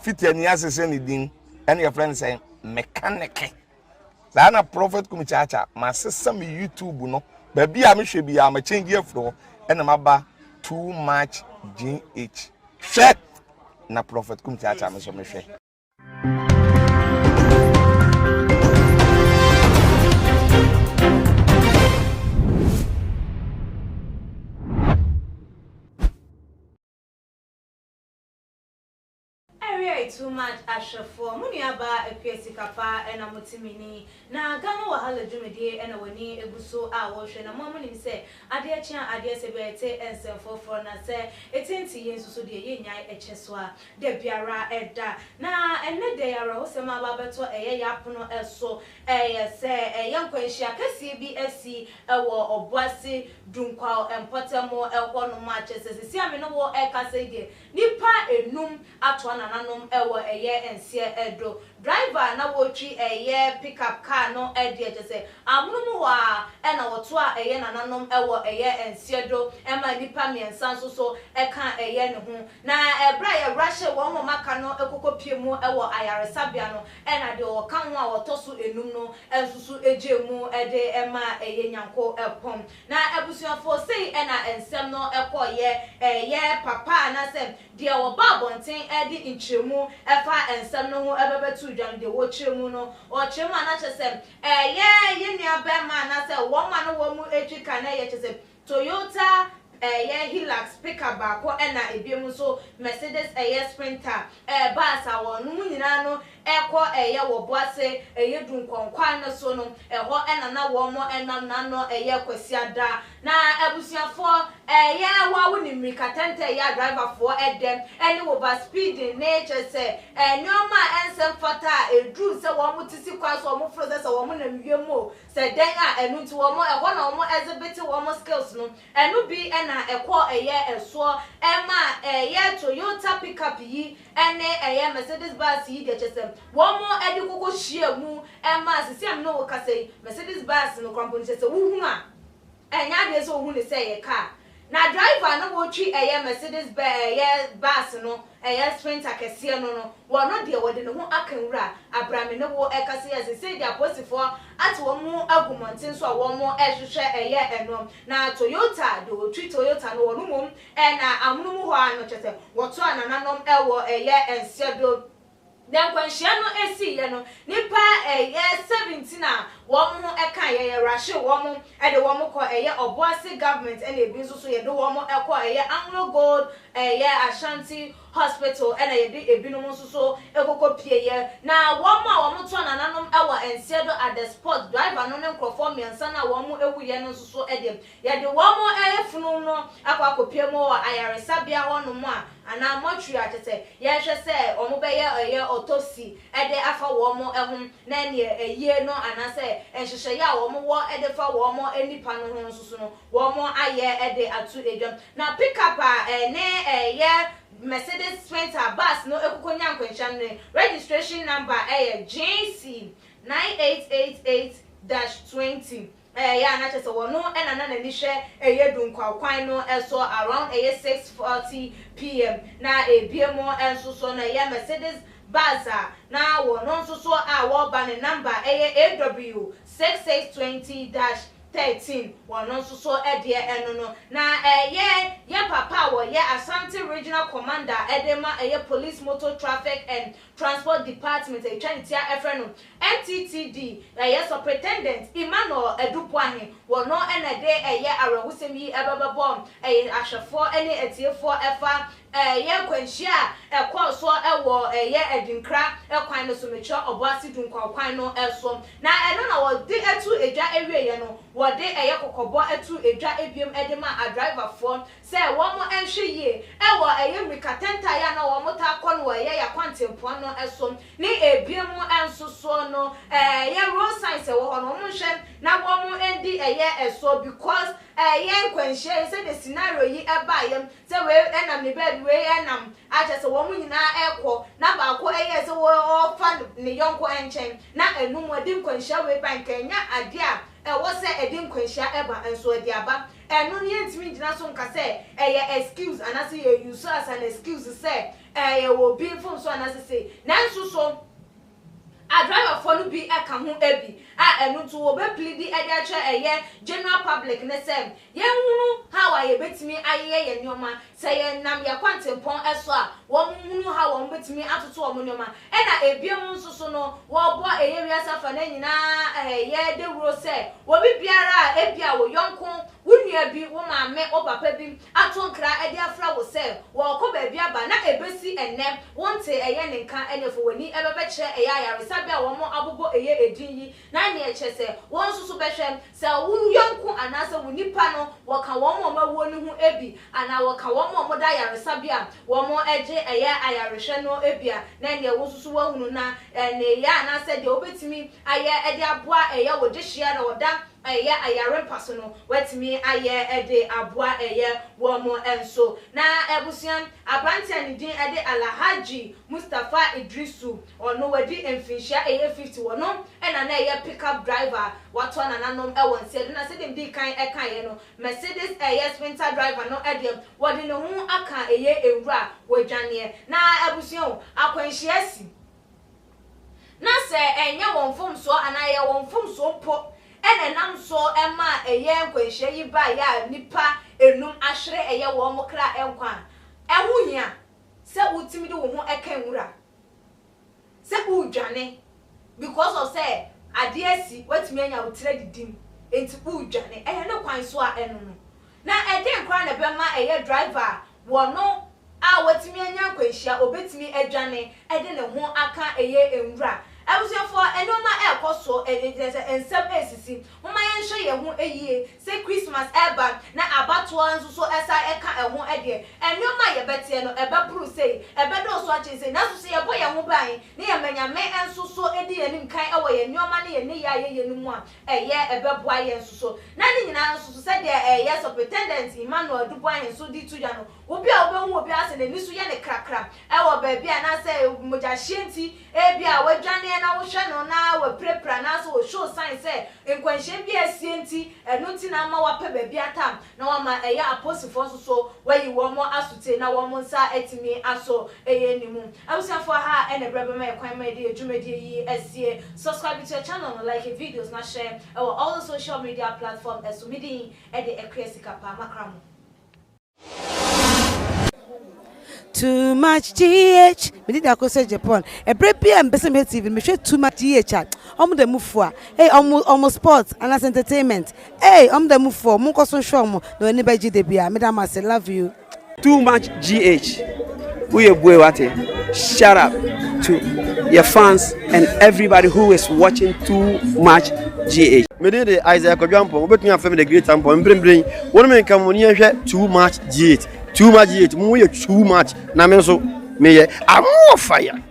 fit any asese ni din and your friend say mechanic na prophet kumichacha ma sesa me YouTube no ba bia me hwe bia ma change afro and ma ba too much GH hwe na prophet kumichacha me so me hwe too much ashafo muniaba ekwesi kapa ena mutimini na gano wahala dwumedie ena wani eguso a wo hwe na mo nim se ade achia ade sebete ensemfofo na se etenti yensuso de yenyan echeso a de biara eda na enne de yara wo se ma ba beto eye yapono eso eye se yankwanhia kase bi asi ewo Obuasi Dunkwa empotemo ekwono ma chese sisi ame no wo ekase de nipa enum ato nananom ewo eye ensie edo driver na wotwi eye pickup car no ede chese amunum wa ena woto a eye nananom ewo eye ensie do ema nipa miensa so eka eye ne ho na ebra ye rashe wo mo maka no ekokopie mu ewo ayaresabia no ena de wo kan ho a wotoso enum no ensusu ejemu ede ema eye nyanko epom na ebusuafo sei ena ensem no ekoye eye papa na sem de wo babonten ede inchemu efa ensem no ho ebebetu dwan de wo chemu no o chemu ana chesem ye nua ma na se wo ma no wo mu etwika na ye chesem Toyota Hilux pickup baako ena ebiemu so Mercedes Sprinter bus awon mu nyina no ekọ wo Obuasi Dunkwa no so no ho ena na wo mo enam na no kwasiada na abusuafo wa woni mirikatente ya driver for edem eni wo ba speed nature se nyoma ensem fata edru se wo mo tisi kwa so wo mo fro se wo mo na miwemo se den a enu nti wo mo na wo mo exhibit wo mo skills no enu bi ena ekọ eso ema Toyota pickup yi ene Mercedes bus yi de chesem wo mo edi kokko hia mu ema sisi am no wo kasei Mercedes bus no kwampo chese wo hu a enya de so hu ne se ye car na driver no wo twi Mercedes bus no Sprinter kese no wo no de wo de no ho akanwura abrame no wo ekase ye se de aposifo ati wo mu agumontin so wo mo ehwehwe enom na Toyota de wo twi Toyota no wo no mum na amunum ho ano chese wo to anananom ewo ensiedo den kwanhia no esi ye no nipa 17 a wo mo eka ye rashe wo mo de wo mo ko Obuasi government ene ebi so ye do wo mo eko Anglo Gold Ashanti hospital ene ye de ebi no mo so ekokopie ye na wo mo a wo mo to nananom ewo ensiedo at the spot driver no ne nkrofo miensa na wo mo ewu ye no so ye de wo mo efunu no akopie mo ayaresabia ho no mo a ana motri atete ye hwe se omo be ye autopsy ede afa wo mo ehum na ne eye no ana se enhwehwe ya wo mo wo ede fa wo mo enipa no ho nsusu no wo mo aye ede atu edwam na pick up ye Mercedes Sprinter bus no ekukonya nkwanhia no registration number JC 9888-20 ya na chese wono ena na ni hwe Dunkwa kwan no eso around 6:40 p.m. na ebiemo enso so na ya Mercedes Baza na wono nso so a wo ba ne number AW 6620-13 wono nso so ede eno no na ye papa wo ye Ashanti Regional Commander edema Police Motor Traffic and Transport Department Trinity Efreno NTTD ye Superintendent Emmanuel Edupwahe wono ena de arawusem yi ebebebom ahwefo ene etiefo efa ye kwanhia ekwoso ewo edinkra ekwan no so mecho Obuasi Dunkwa kwan no eso na eno na wo de etu edwa ewie ye no wo de kokobo etu edwa ebiem edema a driver for se wo mo enhwe ye ewo mirikatenta ya na wo mo ta kono wo ya kwantempo no eso ni ebiem enso so no ye road signs wo ho no mo hwe na wo mo endi eso because ye kwanhia se the scenario yi eba ye se we enam ne bed we enam acha se wo mo nyina ekọ na ba ko se wo fa ne yonko enchen na enum wadi kwanhia we ban kanya ade a was say a dim quenchia eba and so the aba and no yet me dina so nka say excuse and I say you use as an excuse say will be from so and I say nanso so a driver for no be aka ho ebi enu to obe plead the edia general public ne sem ye hunu how I betimi aye ye nyoma say ye nam ye kwantempon eso a wo hunu how wo betimi atoto wo nyoma e na ebiem nso so no wo bo eye wiasa fa na nyina ye de wuro say wo bi biara ebia wo yonko wunua bi wo maame wo papa bi atonkra ede afra wo say wo ko ba bia ba na ebesi enne wonte eye ne nka enefo wani ebebe kire eye ayaresa bia wo mo abugo eye edinyi na ne echese won susu behwem se wunu yonku anase wunipa no wo ka wo mo mawo ne hu ebi ana wo ka wo mo da yaresa bia wo mo eje eye ayarehwe no ebia na ne wo susu wo hunu na ne ya anase de obetimi aye ede aboa eye wo de hia na wo da aya ayare paso no wetimi aye ede aboa eye wo mo enso na ebusian abranti anidin ede Alhaji Mustafa Idrisu ono wadi emfinhia eye 50 wono ena na eye pickup driver wato na nanom e won se na se dem di kan e kan ye no Mercedes eye sprinter driver no ede wodi ne hu aka eye ewura wodwane na ebusian akwanhia si na se enye won fom so anaye won fom so po ene nam so ema eye nkwanhia yi ba ya nipa enum ahwere eye wo mo kra enkwa ehuhia se utimi de wo ho ekan wura se udwane because of say ade asi watimi anya wotre didim enti udwane eye ne kwan so a eno no na ede nkra na be ma eye driver wo no a watimi anya nkwanhia obetimi adwane ede ne ho aka eye enwura Abusefo enoma ekoso ensem esisi mama yenhwe ye ho eyie say Christmas eba na abato anso so esa eka eho ede enoma ye bete no eba pru say ebe do so ache say na so say ye bo ye ho ban ne ye manyame enso so edi anim kan ewo ye nyoma ne ye ne ya ye nimu a eye ebe boa ye enso so na ne nyina enso so say de eye superintendent Emmanuel Dubois enso di tuja no obi a obehu obi ase ne nisu ye ne krakra ewo ba bia na say moja hyienti ebia wadwane na wo hwe no na wa prepra na so show sign say nkwanhye bi asienti eno ti na ma wa pe ba bia tam na wa ma eya apostle so wayi wo mo asute na wo mo nsa etimi aso eye nimu abusiafo ha ene brebe ma ekwan ma de adwumadi yi asie subscribe to your channel like videos na share all the social media platforms esumidi e de 𝐀cc pa makramo. Too much GH. Me did akose Japan. E brepi am bese me TV. Me share too much GH. Omo de move for. Hey, omo sports and as entertainment. Hey, omo de move for. Mo koso show mo. No any by GD bia. Me da ma say love you. Too much GH. We are boy wate. Shout out to your fans and everybody who is watching Too Much GH. Me did the Isaac Ojampo. We between family the great tempo. Bring. One man come on here. Too much GH. Too much GH. Too much. Na me so me I'm more fire.